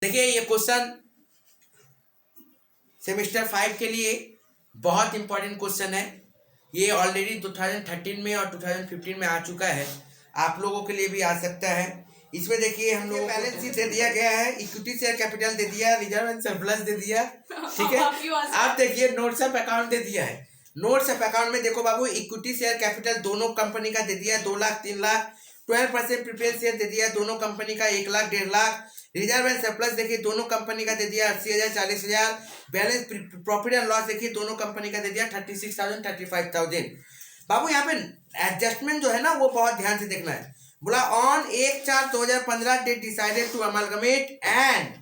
देखिए ये question semester 5 के लिए बहुत इंपॉर्टेंट क्वेश्चन है। ये ऑलरेडी 2013 में और 2015 में आ चुका है, आप लोगों के लिए भी आ सकता है। इसमें देखिए हम लोगों को बैलेंस शीट दे दिया गया है, इक्विटी शेयर कैपिटल दे दिया, रिजर्व एंड सरप्लस दे दिया, ठीक है। आप देखिए नोट्स ऑफ अकाउंट दे दिया है। नोट्स ऑफ अकाउंट में देखो बाबू, इक्विटी शेयर कैपिटल दोनों कंपनी का दे दिया 2 लाख 3 लाख, 12% प्रीफरेंस शेयर दे दिया दोनों कंपनी का 1 lakh 1.5 lakh, reserve and surplus देखिए दोनों कंपनी का दे दिया 80,000 40,000, बैलेंस प्रॉफिट एंड लॉस देखिए दोनों कंपनी का दे दिया 36,000 35,000। बाबू यहाँ पे एडजस्टमेंट जो है ना वो बहुत ध्यान से देखना है। बोला on 1/4/2015 they decided to amalgamate and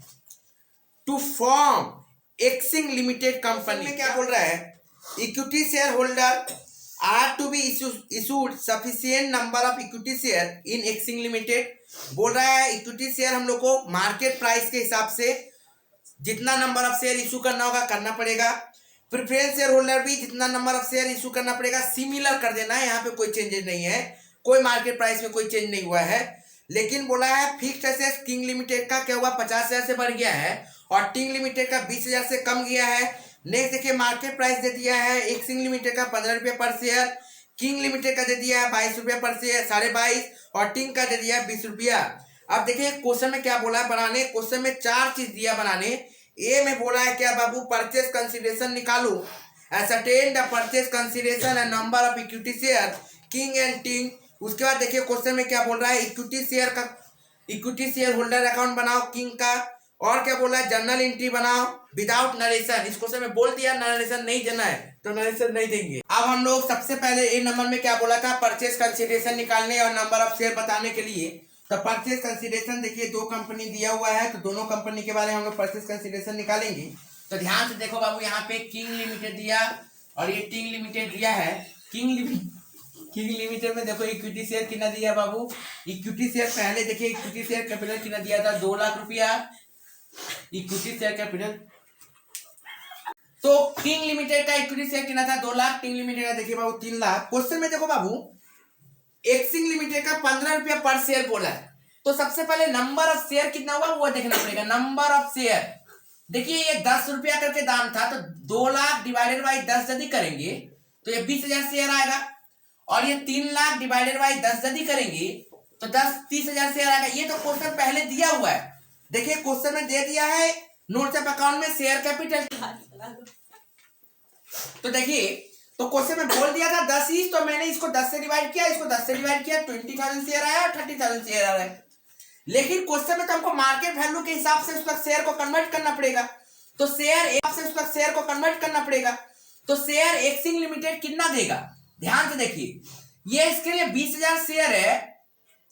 to form Xing limited company में क्या बोल रहा है, equity share holder are to be issued sufficient number of equity share in Xing limited. बोल रहा है इक्विटी शेयर हम लोग को मार्केट प्राइस के हिसाब से जितना नंबर ऑफ शेयर इशू करना होगा करना पड़ेगा। प्रेफरेंस शेयर होल्डर भी जितना नंबर ऑफ शेयर इशू करना पड़ेगा, सिमिलर कर देना है, यहाँ पे कोई चेंजेस नहीं है, कोई मार्केट प्राइस में कोई चेंज नहीं हुआ है। लेकिन बोला है फिक्स्ड एसेट किंग लिमिटेड का क्या हुआ 50,000 से बढ़ गया है और टिंग लिमिटेड का 20,000 से कम गया है। नेक्स्ट देखिए मार्केट प्राइस दे दिया है एक्सिंग लिमिटेड का 15 रुपये पर शेयर, किंग लिमिटेड का दे दिया है 22 रुपये पर शेयर 22.5, और टिंग का दे दिया है 20 रुपया। अब देखिए क्वेश्चन में क्या बोला है बनाने, क्वेश्चन में 4 चीज दिया बनाने। ए में बोला है क्या बाबू, परचेस कंसिडरेशन निकालो, ascertain the purchase consideration and number of equity share king and टिंग। उसके बाद देखिए क्वेश्चन में क्या बोल रहा है, इक्विटी शेयर होल्डर अकाउंट बनाओ किंग का, और क्या बोला है जर्नल एंट्री बनाओ विदाउट नरेशन। इस क्वेश्चन में बोल दिया नरेशन नहीं देना है तो नरेशन नहीं देंगे। अब हम लोग सबसे पहले ए नंबर में क्या बोला था, परचेस कंसिडरेशन निकालने और नंबर ऑफ शेयर बताने के लिए। तो परचेस कंसिडरेशन देखिए 2 कंपनी दिया हुआ है, तो दोनों कंपनी के बारे में हम लोग परचेस कंसिडरेशन निकालेंगे। तो ध्यान से देखो बाबू, यहाँ पे किंग लिमिटेड दिया और ये टिंग लिमिटेड दिया है। किंग लिमिटेड में देखो इक्विटी शेयर कितना दिया बाबू, इक्विटी शेयर पहले देखिए इक्विटी शेयर कैपिटल कितना दिया था 2 लाख रुपया इक्विटी शेयर कैपिटल। तो किंग लिमिटेड का इक्विटी शेयर कितना था 2 लाख, टिंग लिमिटेड का देखिए बाबू 3 लाख। क्वेश्चन में देखो बाबू एक्सिंग लिमिटेड का 15 रुपया पर शेयर बोला है, तो सबसे पहले नंबर ऑफ शेयर कितना हुआ वो देखना पड़ेगा। नंबर ऑफ शेयर देखिए ये 10 रुपया करके दाम था, तो 2 लाख डिवाइडेड बाई 10 यदि करेंगे तो ये 20,000 शेयर आएगा, और ये 3 लाख डिवाइडेड बाई 10 यदि करेंगे तो 30,000 शेयर आएगा। ये तो क्वेश्चन पहले दिया हुआ है, देखिए क्वेश्चन में दे दिया है नोट्स ऑफ अकाउंट में शेयर कैपिटल। तो देखिए तो क्वेश्चन में बोल दिया था 10 ईच, तो मैंने इसको 10 से डिवाइड किया, इसको 10 से डिवाइड किया, 20,000 शेयर आया और 30,000 शेयर आ रहा है। लेकिन क्वेश्चन में तो हमको मार्केट वैल्यू के हिसाब से उसका शेयर को कन्वर्ट करना पड़ेगा, तो शेयर को कन्वर्ट करना पड़ेगा। तो शेयर एक्सिंग लिमिटेड कितना देगा, ध्यान से देखिए, ये इसके लिए 20,000 शेयर है,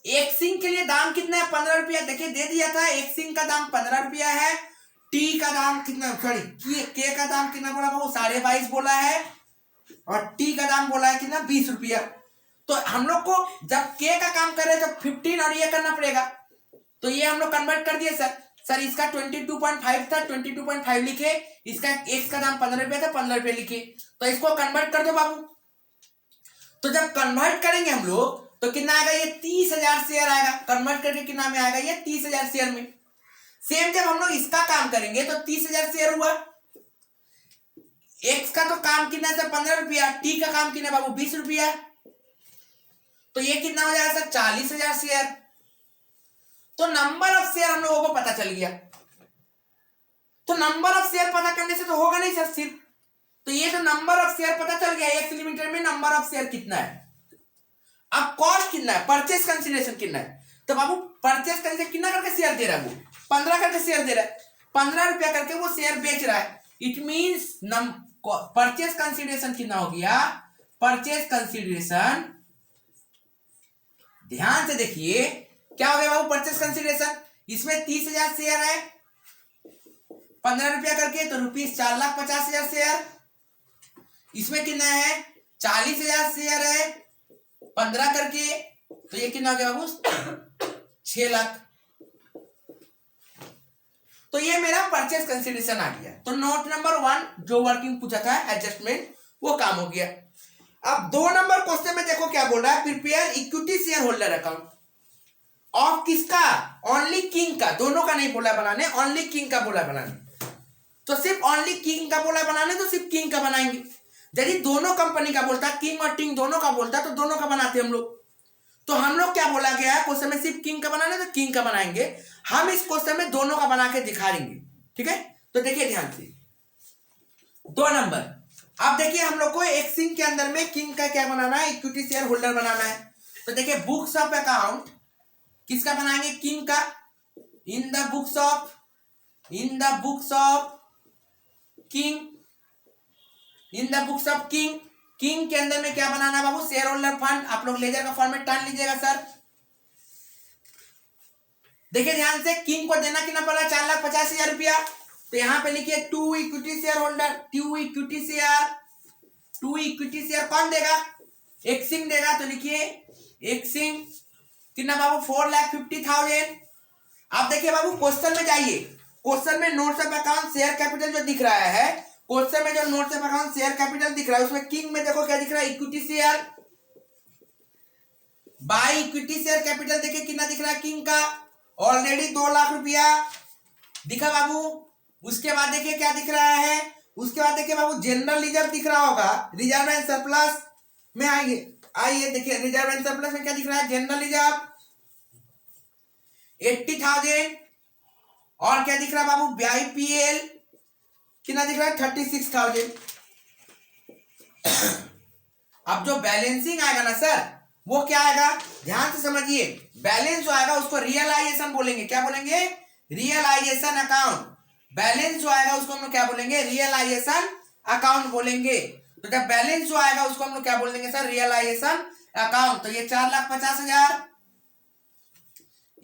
एक्सिंग के लिए दाम कितना है 15 रुपया, देखिए दे दिया था एक्सिंग का दाम 15 रुपया है, टी का दाम कितना, सॉरी के का दाम कितना बोला वो 22.5 बोला है, और टी का दाम बोला है कितना 20 रुपया। तो हम लोग को जब के का काम कर रहे हैं तो 15 और ये करना पड़ेगा, तो ये हम लोग कन्वर्ट कर दिए सर इसका 22.5 था 22.5 लिखे, इसका एक्स का दाम 15 रुपया था 15 रुपये लिखे, तो इसको कन्वर्ट कर दो बाबू। तो जब कन्वर्ट करेंगे हम लोग तो कितना आएगा, ये 30,000 शेयर आएगा, कन्वर्ट करके कितना में आएगा ये 30,000 शेयर में। सेम जब हम लोग इसका काम करेंगे तो 30,000 शेयर हुआ, एक्स का तो काम कितना है 15 रुपया, टी का काम कितना बाबू 20 रुपया, तो ये कितना हो जाएगा सर 40,000 शेयर। तो नंबर ऑफ शेयर हम लोगों को पता चल गया। तो नंबर ऑफ शेयर पता करने से तो होगा नहीं सर सिर्फ, तो ये तो नंबर ऑफ शेयर पता चल गया, एक्स लिमिटेड में नंबर ऑफ शेयर कितना है। अब कॉस्ट कितना है, परचेस कंसिडरेशन कितना है, तो बाबू परचेस कंसिडरेशन कितना करके शेयर दे रहा है, वो 15 करके शेयर दे रहा है, 15 रुपया करके वो शेयर बेच रहा है। इट मींस परचेस कंसिडरेशन कितना हो गया, परचेस कंसिडरेशन, ध्यान से देखिए क्या हो गया बाबू परचेस कंसिडरेशन, इसमें 30,000 शेयर है 15 रुपया करके, तो रुपीज 4,50,000 शेयर, इसमें कितना है 40,000 शेयर है 15 करके, तो ये कितना हो गया बाबू 6 लाख। तो ये मेरा परचेस कंसिडरेशन आ गया। तो नोट नंबर 1 जो वर्किंग पूछा था एडजस्टमेंट वो काम हो गया। अब 2 नंबर क्वेश्चन में देखो क्या बोल रहा है, prepare equity share holder account of किसका, ओनली किंग का, दोनों का नहीं बोला बनाने, ओनली किंग का बोला बनाने। तो सिर्फ ओनली किंग का बोला बनाने तो सिर्फ किंग का बनाएंगे। यदि दोनों कंपनी का बोलता, किंग और टिंग दोनों का बोलता, तो दोनों का बनाते हम लोग। तो हम लोग क्या बोला गया है क्वेश्चन में, सिर्फ किंग का बनाना तो किंग का बनाएंगे। हम इस क्वेश्चन में दोनों का बना के दिखा देंगे, ठीक है। तो देखिए ध्यान से 2 नंबर। अब देखिए हम लोग को एक्सिंग के अंदर में किंग का क्या बनाना है, इक्विटी शेयर होल्डर बनाना है। तो देखिए बुक्स ऑफ अकाउंट किसका बनाएंगे, किंग का। In the books of king, in the books of king, king के अंदर में क्या बनाना बाबू, शेयर होल्डर फंड। आप लोग लेजर का फॉर्मेट टान लीजिएगा सर। देखिए ध्यान से, किंग को देना कितना पड़ा, 4,50,000 रुपया। तो यहां पे लिखिए 2 equity share holder, 2 equity share कौन देगा, एक्सिंग देगा। तो लिखिए एक्सिंग कितना बाबू, 4,50,000। आप देखिए बाबू क्वेश्चन में जाइए, क्वेश्चन में notes of account share capital जो दिख रहा है, क्वेश्चन में जो notes of account share capital दिख रहा है उसमें किंग में देखो क्या दिख रहा है, equity share by equity share capital. देखिए कितना दिख रहा है किंग का, ऑलरेडी 2 लाख रुपया दिखा बाबू। उसके बाद देखिए क्या दिख रहा है, उसके बाद देखिए बाबू जनरल रिजर्व दिख रहा होगा, रिजर्व एंड सरप्लस में आइए देखिए रिजर्व एंड सरप्लस में क्या दिख रहा है, जनरल रिजर्व 80,000। और क्या दिख रहा है बाबू, BIPL कितना दिख रहा है, 36,000। अब जो बैलेंसिंग आएगा ना सर, वो क्या आएगा, ध्यान से समझिए। बैलेंस जो आएगा उसको रियलाइजेशन बोलेंगे, क्या बोलेंगे, रियलाइजेशन अकाउंट। बैलेंस जो आएगा उसको हम लोग क्या बोलेंगे, रियलाइजेशन अकाउंट बोलेंगे। तो जब बैलेंस जो आएगा उसको हम लोग क्या बोल देंगे सर, रियलाइजेशन अकाउंट। तो ये 4,50,000,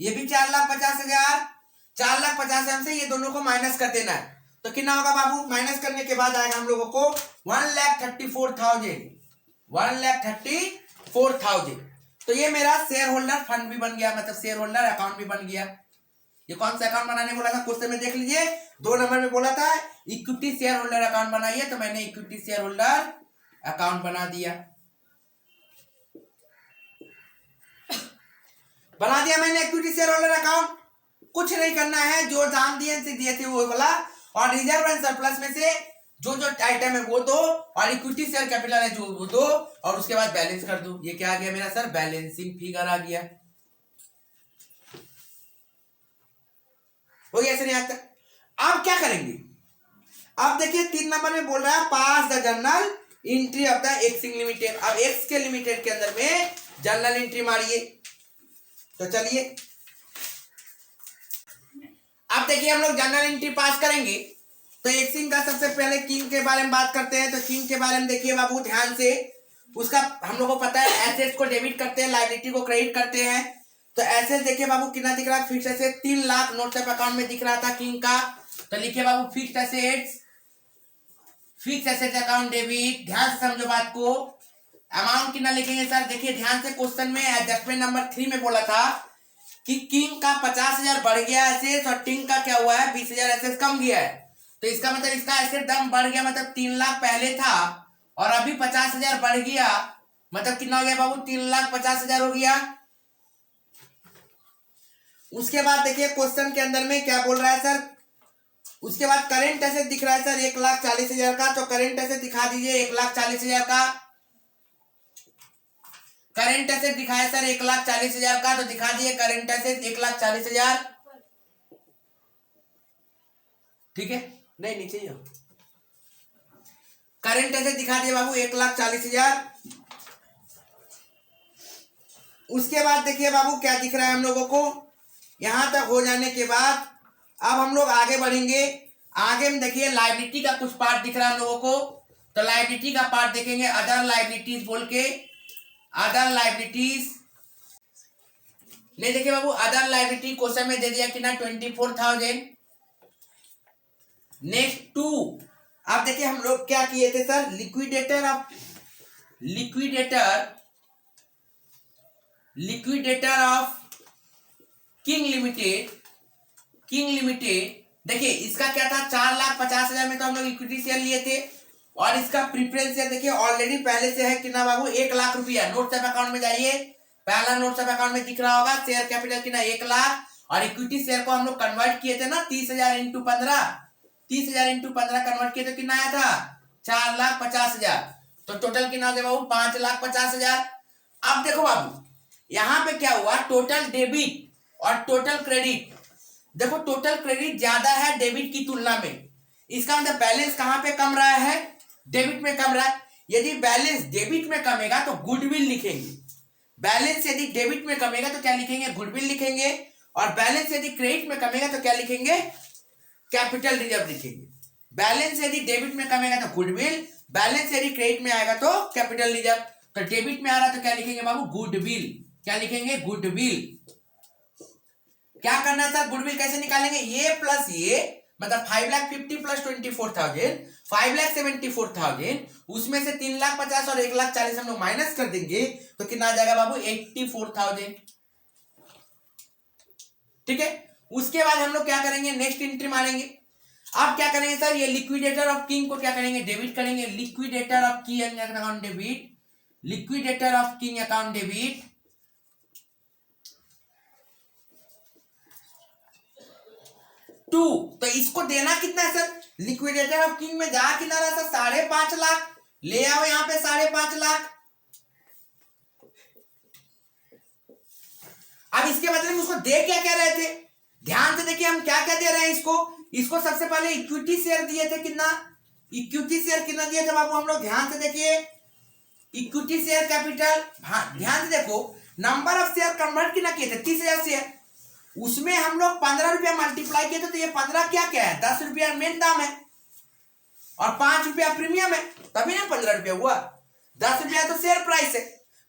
ये भी 4,50,000, 4,50,000 से ये दोनों को माइनस कर देना है। तो कितना होगा बाबू, माइनस करने के बाद आएगा हम लोगों को 1,34,000, 1,34,000। तो ये मेरा शेयर होल्डर फंड भी बन गया, मतलब शेयर होल्डर अकाउंट भी बन गया। ये कौन सा अकाउंट बनाने बोला था क्वेश्चन में, देख लीजिए 2 नंबर में बोला था इक्विटी शेयर होल्डर अकाउंट बनाइए, तो मैंने इक्विटी शेयर होल्डर अकाउंट बना दिया, मैंने इक्विटी शेयर होल्डर अकाउंट। कुछ नहीं करना है, जो दाम दिए थे वो वाला, और रिजर्व एंड सरप्लस में से जो जो आइटम है वो दो, और इक्विटी शेयर कैपिटल है जो वो दो, और उसके बाद बैलेंस कर दो। ये क्या आ गया मेरा सर, बैलेंसिंग फिगर आ गया। हो गया ऐसे नहीं आता। अब क्या करेंगे, अब देखिए 3 नंबर में बोल रहा है pass the journal entry of the Xing limited. अब एक्स के लिमिटेड के अंदर में जर्नल एंट्री मारिए। तो चलिए अब देखिए हम लोग जर्नल एंट्री पास करेंगे। तो एक्सिंग का सबसे पहले किंग के बारे में बात करते हैं। तो किंग के बारे में देखिए बाबू ध्यान से, उसका हम लोग को पता है एसेट्स को डेबिट करते हैं, लायबिलिटी को क्रेडिट करते हैं। तो एसेट्स देखिए बाबू कितना दिख रहा है, fixed asset 3 lakh notes of account में दिख रहा था किंग का। तो लिखिए बाबू फिक्स्ड एसेट्स अकाउंट डेबिट। ध्यान से समझो बात को। अमाउंट कितना लिखेंगे सर, देखिए ध्यान से, क्वेश्चन में एडजस्टमेंट नंबर 3 में बोला था कि किंग का 50,000 बढ़ गया एसेट्स, और टिंग का क्या हुआ है, 20,000 एसेट्स कम गया है। तो इसका मतलब इसका एसेट दम बढ़ गया, मतलब 3 लाख पहले था और अभी 50,000 बढ़ गया, मतलब कितना हो गया बाबू, 3,50,000 हो गया। उसके बाद देखिए क्वेश्चन के अंदर में क्या बोल रहा है सर, उसके बाद करेंट एसेट दिख रहा है सर 1,40,000 का। तो करेंट एसेट दिखा दीजिए 1,40,000 का। करेंट एसेट दिखाए सर 1,40,000 का, तो दिखा दिए करेंट एसेट 1,40,000। ठीक है, नहीं नीचे ही करेंट एसेट दिखा दिए बाबू 1,40,000। उसके बाद देखिए बाबू क्या दिख रहा है हम लोगों को, यहां तक हो जाने के बाद अब हम लोग आगे बढ़ेंगे। आगे में देखिए लायबिलिटी का कुछ पार्ट दिख रहा है हम लोगों को। तो लायबिलिटी का पार्ट देखेंगे, अदर लायबिलिटीज बोल के, अदर लायबिलिटीज नहीं देखिए बाबू, अदर लायबिलिटी क्वेश्चन में दे दिया कितना, 24,000। नेक्स्ट 2, अब देखिए हम लोग क्या किए थे sir, liquidator of king limited. देखिए इसका क्या था, 4,50,000 में तो हम लोग इक्विटी शेयर लिए थे, और इसका प्रीफरेंस शेयर देखिए ऑलरेडी पहले से है कितना बाबू, 1 लाख रुपया। नोट्स ऑफ अकाउंट में जाइए, पहला नोट्स ऑफ अकाउंट में दिख रहा होगा शेयर कैपिटल कितना, 1 लाख, और इक्विटी शेयर को हम लोग कन्वर्ट किए थे ना 30,000 इंटू 15, 30,000 इंटू 15 कन्वर्ट किए तो कितना आया था 4,50,000। तो टोटल कितना हो गया बाबू 5,50,000। अब देखो बाबू यहाँ पे क्या हुआ, टोटल डेबिट और टोटल क्रेडिट। देखो टोटल क्रेडिट ज्यादा है डेबिट की तुलना में, इसका मतलब बैलेंस कहाँ पे कम रहा है, डेबिट में कम रहा है। यदि बैलेंस डेबिट में कमेगा तो गुडविल लिखेंगे, बैलेंस यदि डेबिट में कमेगा तो क्या लिखेंगे, गुडविल लिखेंगे। और बैलेंस यदि क्रेडिट में कमेगा तो क्या लिखेंगे, कैपिटल रिजर्व लिखेंगे। बैलेंस यदि डेबिट में कमेगा तो गुडविल, बैलेंस यदि क्रेडिट में आएगा तो कैपिटल रिजर्व। तो डेबिट में आ रहा तो क्या लिखेंगे बाबू, गुडविल। क्या लिखेंगे, गुडविल। क्या करना है सर, गुडविल कैसे निकालेंगे, ये प्लस ये मतलब 5,50,000 प्लस 24,000, 5,74,000, उसमें से 3,50,000 और 1,40,000 हम लोग माइनस कर देंगे तो कितना आ जाएगा बाबू 84,000। ठीक है, उसके बाद हम लोग क्या करेंगे, नेक्स्ट एंट्री मारेंगे। अब क्या करेंगे सर, ये लिक्विडेटर ऑफ किंग को क्या करेंगे, डेबिट करेंगे। Liquidator of king account debit, liquidator of king account debit, to. तो इसको देना कितना है सर, लिक्विडेटर ऑफ किंग में जा कितना रहा सर 5.5 लाख, ले आओ यहां पे 5.5 लाख। अब इसके बदले में उसको दे क्या क्या रहे थे, ध्यान से देखिए हम क्या क्या दे रहे हैं इसको सबसे पहले इक्विटी शेयर दिए थे, कितना इक्विटी शेयर कितना दिए थे बाबू हम लोग, ध्यान से देखिए इक्विटी शेयर कैपिटल। ध्यान से देखो नंबर ऑफ शेयर कन्वर्ट कितना किए थे 30,000 शेयर, उसमें हम लोग 15 रुपया मल्टीप्लाई किए थे तो ये 15 क्या क्या है 10 रुपया मेन दाम है और 5 रुपया प्रीमियम है, तभी ना 15 रुपया हुआ। 10 रुपया तो शेयर प्राइस है,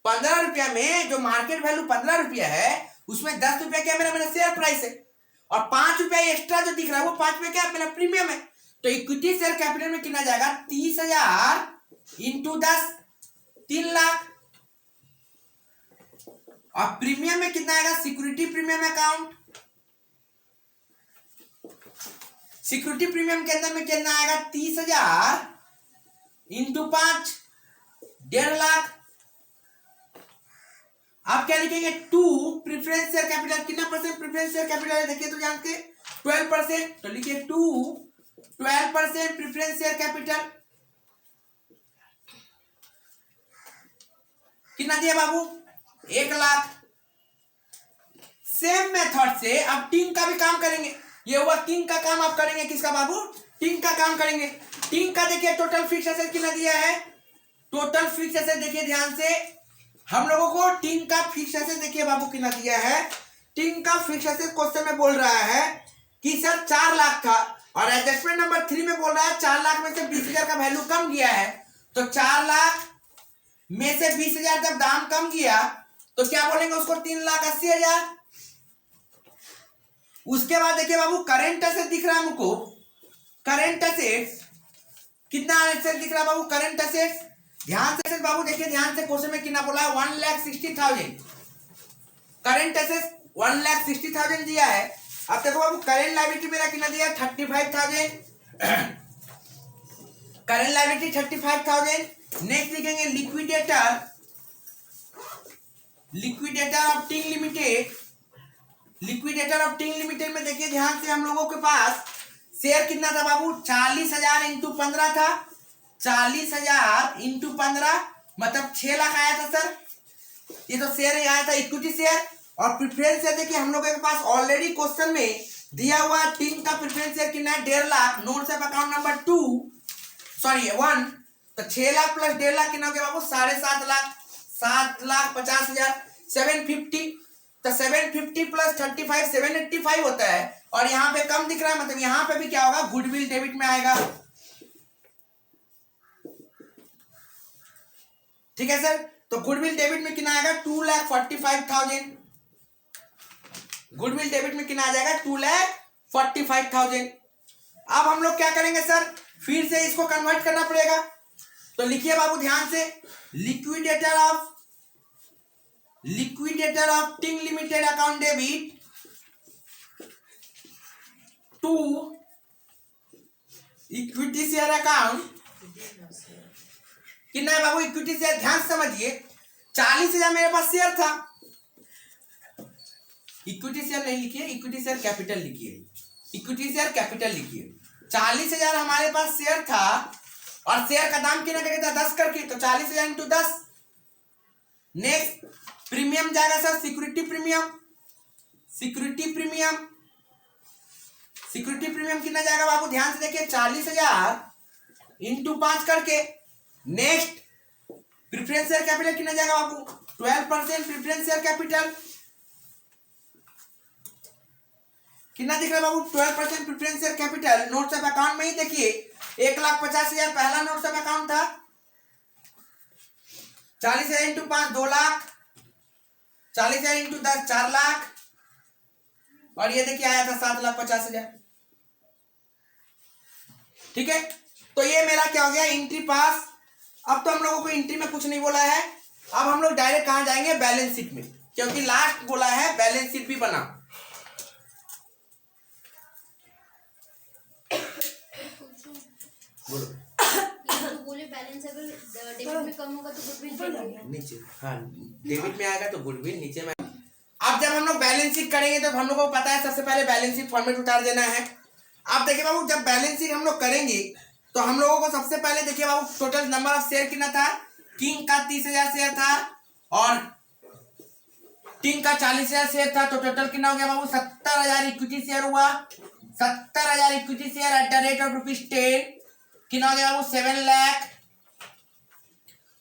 15 रुपया में जो मार्केट वैल्यू 15 रुपया है उसमें 10 रुपया क्या मेरा शेयर प्राइस है और 5 रुपया एक्स्ट्रा जो दिख रहा है वो 5 रुपया क्या मेरा प्रीमियम है। तो इक्विटी शेयर कैपिटल में कितना जाएगा 30,000 इंटू 10 3 लाख, और प्रीमियम में कितना आएगा, security premium account, security premium के अंदर में कितना आएगा 30,000 इंटू 5 1.5 लाख। आप क्या लिखेंगे 2 प्रेफरेंस शेयर कैपिटल, कितना परसेंट प्रेफरेंस शेयर कैपिटल है देखिए तो जानते 12%, तो लिखिए 12% प्रेफरेंस शेयर कैपिटल। कितना दिया बाबू 1 लाख। सेम मेथड से अब टीम का भी काम करेंगे, ये हुआ किंग का काम आप करेंगे, किसका बाबू टीम का काम करेंगे। टीम का देखिए टोटल फिक्स एसेट कितना दिया है, टोटल फिक्स एसेट देखिए ध्यान से हम लोगों को टीम का फिक्स एसेट देखिए बाबू कितना दिया है। टीम का फिक्स एसेट क्वेश्चन में बोल रहा है कि सर 4 लाख था और एडजस्टमेंट नंबर 3 में बोल रहा है 4 लाख में से 20,000 का वैल्यू कम गया है, तो 4 लाख में से 20,000 जब दाम कम गया तो क्या बोलेंगे उसको 3,80,000। उसके बाद देखिए बाबू करंट एसेट दिख रहा है हमको, करंट एसेट कितना एसेट दिख रहा है बाबू, करंट एसेट ध्यान से बाबू देखिए ध्यान से क्वेश्चन में कितना बोला है 1,60,000, करंट एसेट 1,60,000 दिया है। अब देखो बाबू करंट लायबिलिटी मेरा कितना दिया है 35,000, करंट लायबिलिटी 35,000। नेक्स्ट लिखेंगे liquidator, liquidator of ting limited, liquidator of ting limited में देखिए ध्यान से हम लोगों के पास शेयर कितना था बाबू 40,000 इंटू 15 था, 40,000 इंटू 15 मतलब 6 लाख आया था सर, ये तो शेयर ही आया था इक्विटी शेयर। और प्रेफरेंस शेयर देखिए हम लोगों के पास ऑलरेडी क्वेश्चन में दिया हुआ टीम का प्रेफरेंस शेयर कितना है 1.5 lakh, notes of account number 1, तो 6 लाख प्लस 1.5 लाख कितना हो गया बाबू 7.5 लाख, 7,50,000, 750, तो 750 प्लस 35 785 होता है और यहाँ पे कम दिख रहा है मतलब यहाँ पे भी क्या होगा गुडविल डेबिट में आएगा। ठीक है सर, तो गुडविल डेबिट में कितना आएगा 2,45,000, गुडविल डेबिट में कितना आ जाएगा 2,45,000। अब हम लोग क्या करेंगे सर, फिर से इसको कन्वर्ट करना पड़ेगा, तो लिखिए बाबू ध्यान से liquidator of ting limited account debit to equity share account, कितना है बाबू इक्विटी शेयर, ध्यान से समझिए 40,000 मेरे पास शेयर था, इक्विटी शेयर नहीं लिखिए, इक्विटी शेयर कैपिटल लिखिए, इक्विटी शेयर कैपिटल लिखिए। 40,000 हमारे पास शेयर था और शेयर का दाम कितना करके था 10 करके, तो 40,000 इंटू 10। नेक्स्ट प्रीमियम जाएगा sir security premium, security premium, security premium कितना जाएगा बाबू ध्यान से देखिए 40,000 इंटू 5 करके। नेक्स्ट प्रेफरेंस शेयर कैपिटल कितना जाएगा बाबू 12% प्रेफरेंस शेयर कैपिटल कितना दिख रहा है बाबू 12% preference share capital. Notes of account में ही देखिए 1,50,000 पहला नोट्स ऑफ अकाउंट था, 40,000 इंटू 5 2 लाख, 40,000 इंटू 10 4 लाख, और ये देखिए आया था 7,50,000। ठीक है, तो ये मेरा क्या हो गया एंट्री पास। अब तो हम लोगों को एंट्री में कुछ नहीं बोला है, अब हम लोग डायरेक्ट कहां जाएंगे बैलेंस शीट में, क्योंकि लास्ट बोला है बैलेंस शीट भी बना। बोलो बोले बैलेंस अगर डेबिट में कम होगा तो गुडविल नीचे, हाँ डेबिट में आएगा तो गुडविल नीचे में। अब जब हम लोग बैलेंस शीट करेंगे तो हम लोग को पता है सबसे पहले बैलेंस शीट फॉर्मेट उतार देना है। आप देखिए बाबू जब बैलेंस शीट हम लोग करेंगे तो हम लोगों को सबसे पहले देखिए बाबू टोटल नंबर ऑफ शेयर कितना था, किंग का 30,000 शेयर था और टिंग का 40,000 शेयर था, तो टोटल कितना हो गया बाबू 70,000 इक्विटी शेयर हुआ। 70,000 equity share at the rate of ₹10 कितना हो गया बाबू 7 लाख।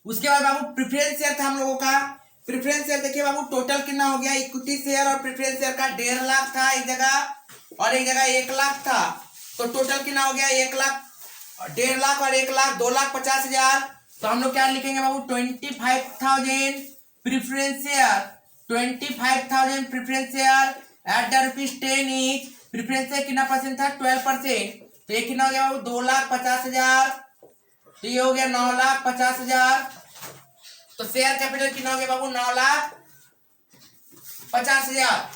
उसके बाद बाबू प्रेफरेंस शेयर था हम लोगों का, प्रेफरेंस शेयर देखिए बाबू टोटल कितना हो गया इक्विटी शेयर और प्रेफरेंस शेयर का 1.5 लाख था एक जगह और एक जगह 1 लाख था, तो टोटल कितना हो गया 1 लाख 1.5 लाख और 1 लाख 2,50,000। तो हम लोग क्या लिखेंगे बाबू 25,000 preference share, 25,000 preference share at the ₹10 each. Preference share कितना परसेंट था 12%, तो ये कितना हो गया बाबू 2,50,000, तो ये हो गया 9,50,000। तो शेयर कैपिटल कितना हो गया बाबू 9,50,000।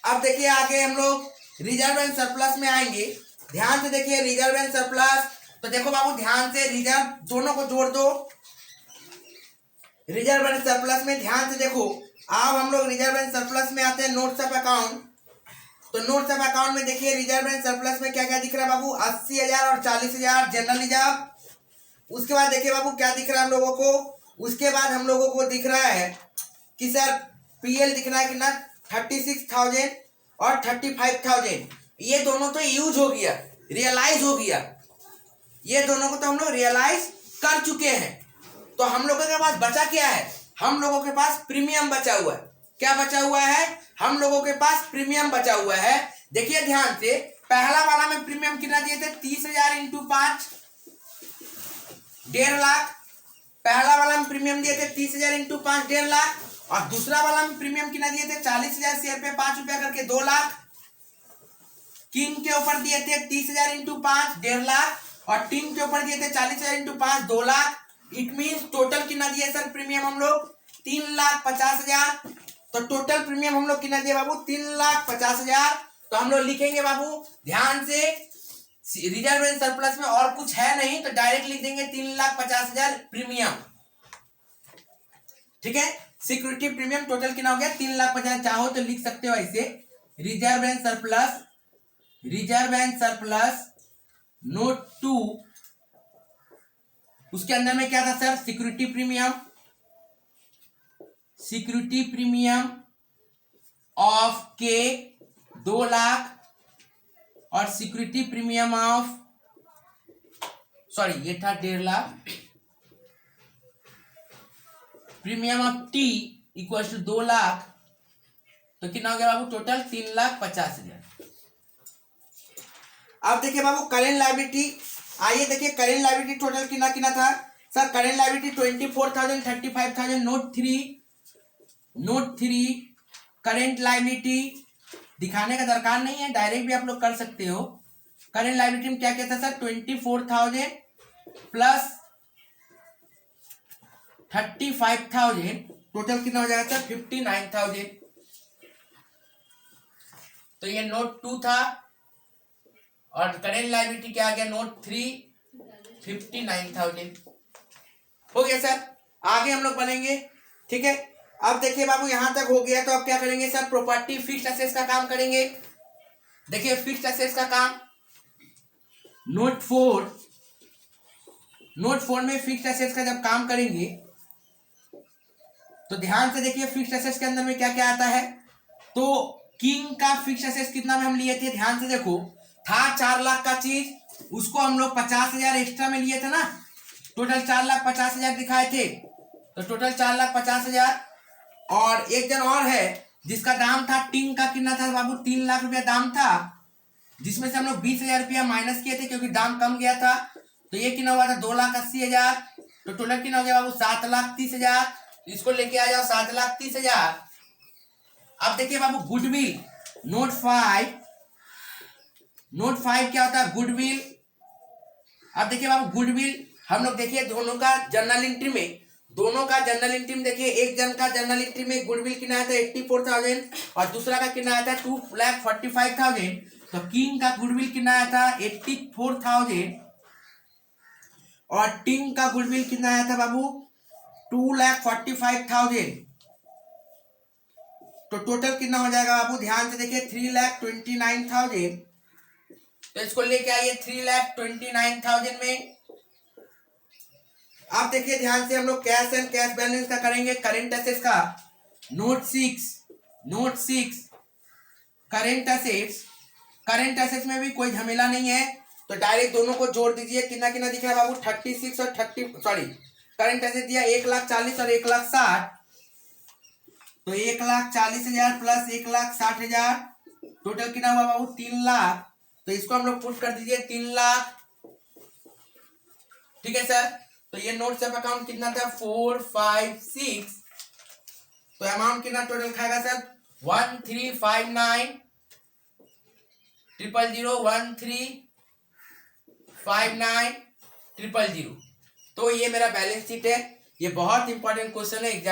अब देखिए आगे हम लोग रिजर्व एंड सरप्लस में आएंगे, ध्यान से देखिए रिजर्व एंड सरप्लस। तो देखो बाबू ध्यान से रिजर्व दोनों को जोड़ दो, रिजर्व एंड सरप्लस में ध्यान से देखो। अब हम लोग रिजर्व एंड सरप्लस में आते हैं नोट्स ऑफ अकाउंट, तो नोट्स ऑफ अकाउंट में देखिए रिजर्व एंड सरप्लस में क्या क्या दिख रहा है बाबू 80,000 और 40,000 जनरल रिजर्व। उसके बाद देखिए बाबू क्या दिख रहा है हम लोगों को, उसके बाद हम लोगों को दिख रहा है कि सर पीएल दिख रहा है कितना 36,000 और 35,000, ये दोनों तो यूज हो गया, रियलाइज हो गया, ये दोनों को तो हम लोग रियलाइज कर चुके हैं। तो हम लोगों के पास बचा क्या है, हम लोगों के पास प्रीमियम बचा हुआ है। क्या बचा हुआ है, हम लोगों के पास प्रीमियम बचा हुआ है। देखिए ध्यान से पहला वाला में प्रीमियम कितना दिए थे 30,000 इंटू 5 1.5 लाख, पहला वाला में प्रीमियम दिए थे 30,000 इंटू 5 1.5 लाख, और दूसरा वाला में प्रीमियम कितना दिए थे 40,000 शेयर पे 5 रुपया करके 2 लाख। किंग के ऊपर दिए थे 30,000 इंटू 5 1.5 लाख और टिंग के ऊपर दिए थे 40,000 into 5 2 lakh. It means total कितना दिए सर प्रीमियम हम लोग 3,50,000। तो टोटल प्रीमियम हम लोग कितना दिए बाबू 3,50,000। तो हम लोग लिखेंगे बाबू ध्यान से रिजर्व एंड सरप्लस में और कुछ है नहीं, तो डायरेक्ट लिख देंगे 3,50,000 प्रीमियम। ठीक है, सिक्योरिटी प्रीमियम टोटल कितना हो गया 3,50,000। चाहो तो लिख सकते हो ऐसे reserve and surplus, reserve and surplus note 2, उसके अंदर में क्या था sir security premium, security premium of के 2 लाख और सिक्योरिटी प्रीमियम ऑफ सॉरी ये था 1.5 lakh, premium of T equal to 2 lakh, तो कितना हो गया बाबू टोटल 3,50,000। अब देखिए बाबू करेंट लायबिलिटी, आइए देखिए करेंट लायबिलिटी टोटल कितना कितना था sir. Current liability 24,000 35,000 note 3 current liability दिखाने का दरकार नहीं है, डायरेक्ट भी आप लोग कर सकते हो। करेंट लायबिलिटी में क्या क्या था सर 24,000 प्लस 35,000, टोटल कितना हो जाएगा सर 59,000। तो ये नोट 2 था और करेंट लायबिलिटी क्या आ गया नोट 3 59,000 हो गया सर। आगे हम लोग बनेंगे, ठीक है। अब देखिए बाबू यहाँ तक हो गया, तो अब क्या करेंगे सर, प्रॉपर्टी फिक्स्ड एसेट्स का काम करेंगे। देखिए फिक्स्ड एसेट्स का काम नोट 4 में फिक्स्ड एसेट्स का जब काम करेंगे तो ध्यान से देखिए फिक्स्ड एसेट्स के अंदर में क्या क्या आता है। तो किंग का फिक्स्ड एसेट्स कितना में हम लिए थे, ध्यान से देखो, था 4 लाख का चीज, उसको हम लोग 50,000 एक्स्ट्रा में लिए थे ना, टोटल 4,50,000 दिखाए थे, तो टोटल 4,50,000। और एक जन और है जिसका दाम था, टिंग का कितना था बाबू, 3 लाख रुपया दाम था, जिसमें से हम लोग 20,000 रुपया माइनस किए थे क्योंकि दाम कम गया था, तो ये कितना हुआ था 2,80,000, तो टोटल कितना हो गया बाबू 7,30,000। इसको लेके आ जाओ 7,30,000। अब देखिए बाबू गुडविल नोट 5 क्या होता है, गुडविल। अब देखिए बाबू गुडविल हम लोग देखिए दोनों का जर्नल एंट्री में, देखिए एक जन का जर्नल एंट्री में गुडविल कितना आया था 84,000 और दूसरा का कितना आया था 2,45,000। तो किंग का गुडविल कितना आया था 84,000 और टिंग का गुडविल कितना आया था बाबू 2,45,000। तो टोटल कितना हो जाएगा बाबू, ध्यान से देखिए 3,29,000। तो इसको लेके आइए 3,29,000 में। अब देखिए ध्यान से हम लोग कैश एंड कैश बैलेंस का करेंगे, करेंट एसेट्स का नोट 6 करेंट एसेट्स में भी कोई झमेला नहीं है, तो डायरेक्ट दोनों को जोड़ दीजिए। कितना कितना दिख रहा है बाबू 36 और 30, करंट एसेट दिया 1,40,000 और 1,60,000, तो 1,40,000 प्लस 1,60,000 टोटल कितना हुआ बाबू 3 लाख। तो इसको हम लोग पुट कर दीजिए 3 लाख, ठीक है सर। तो ये नोट्स ऑफ अकाउंट कितना था 4, 5, 6, तो अमाउंट कितना टोटल खाएगा सर 1359,000 तो ये मेरा बैलेंस शीट है। ये बहुत इंपॉर्टेंट क्वेश्चन है एग्जाम